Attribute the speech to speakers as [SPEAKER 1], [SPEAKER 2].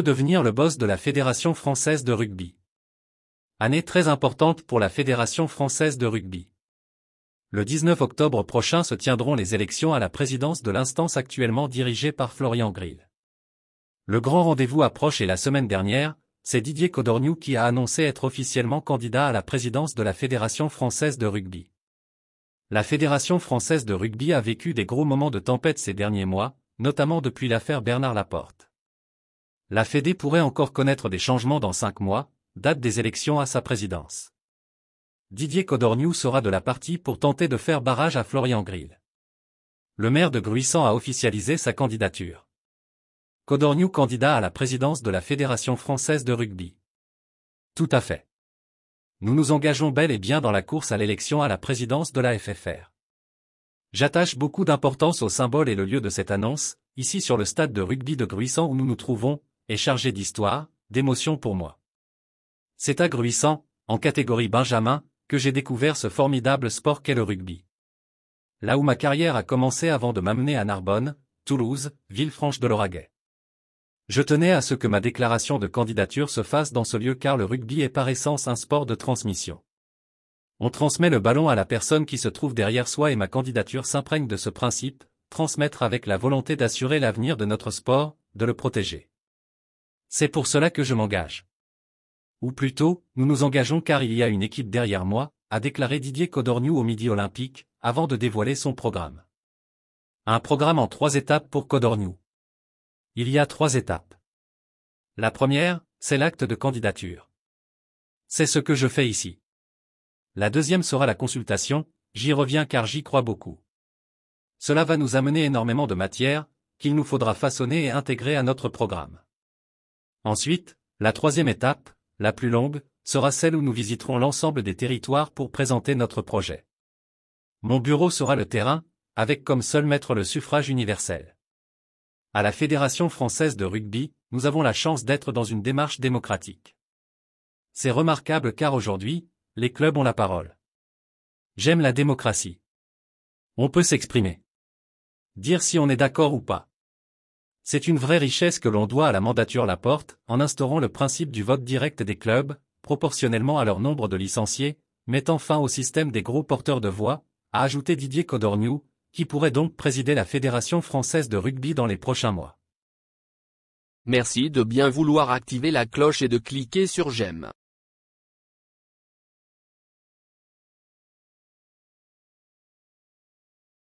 [SPEAKER 1] veut devenir le boss de la Fédération française de rugby. Année très importante pour la Fédération française de rugby. Le 19 octobre prochain se tiendront les élections à la présidence de l'instance actuellement dirigée par Florian Grill. Le grand rendez-vous approche et la semaine dernière, c'est Didier Codorniou qui a annoncé être officiellement candidat à la présidence de la Fédération française de rugby. La Fédération française de rugby a vécu des gros moments de tempête ces derniers mois, notamment depuis l'affaire Bernard Laporte. La Fédé pourrait encore connaître des changements dans 5 mois, date des élections à sa présidence. Didier Codorniou sera de la partie pour tenter de faire barrage à Florian Grill. Le maire de Gruissant a officialisé sa candidature. Codorniou candidat à la présidence de la Fédération française de rugby. Tout à fait. Nous nous engageons bel et bien dans la course à l'élection à la présidence de la FFR. J'attache beaucoup d'importance au symbole et le lieu de cette annonce, ici sur le stade de rugby de Gruissant où nous nous trouvons, est chargé d'histoire, d'émotion pour moi. C'est à Gruissant, en catégorie Benjamin, que j'ai découvert ce formidable sport qu'est le rugby. Là où ma carrière a commencé avant de m'amener à Narbonne, Toulouse, Villefranche de Lauragais. Je tenais à ce que ma déclaration de candidature se fasse dans ce lieu car le rugby est par essence un sport de transmission. On transmet le ballon à la personne qui se trouve derrière soi et ma candidature s'imprègne de ce principe, transmettre avec la volonté d'assurer l'avenir de notre sport, de le protéger. C'est pour cela que je m'engage. Ou plutôt, nous nous engageons car il y a une équipe derrière moi, a déclaré Didier Codorniou au Midi Olympique, avant de dévoiler son programme. Un programme en 3 étapes pour Codorniou. Il y a 3 étapes. La première, c'est l'acte de candidature. C'est ce que je fais ici. La deuxième sera la consultation, j'y reviens car j'y crois beaucoup. Cela va nous amener énormément de matière, qu'il nous faudra façonner et intégrer à notre programme. Ensuite, la troisième étape, la plus longue, sera celle où nous visiterons l'ensemble des territoires pour présenter notre projet. Mon bureau sera le terrain, avec comme seul maître le suffrage universel. À la Fédération française de rugby, nous avons la chance d'être dans une démarche démocratique. C'est remarquable car aujourd'hui, les clubs ont la parole. J'aime la démocratie. On peut s'exprimer. Dire si on est d'accord ou pas. C'est une vraie richesse que l'on doit à la mandature Laporte, en instaurant le principe du vote direct des clubs, proportionnellement à leur nombre de licenciés, mettant fin au système des gros porteurs de voix, a ajouté Didier Codorniou, qui pourrait donc présider la Fédération française de rugby dans les prochains mois.
[SPEAKER 2] Merci de bien vouloir activer la cloche et de cliquer sur j'aime.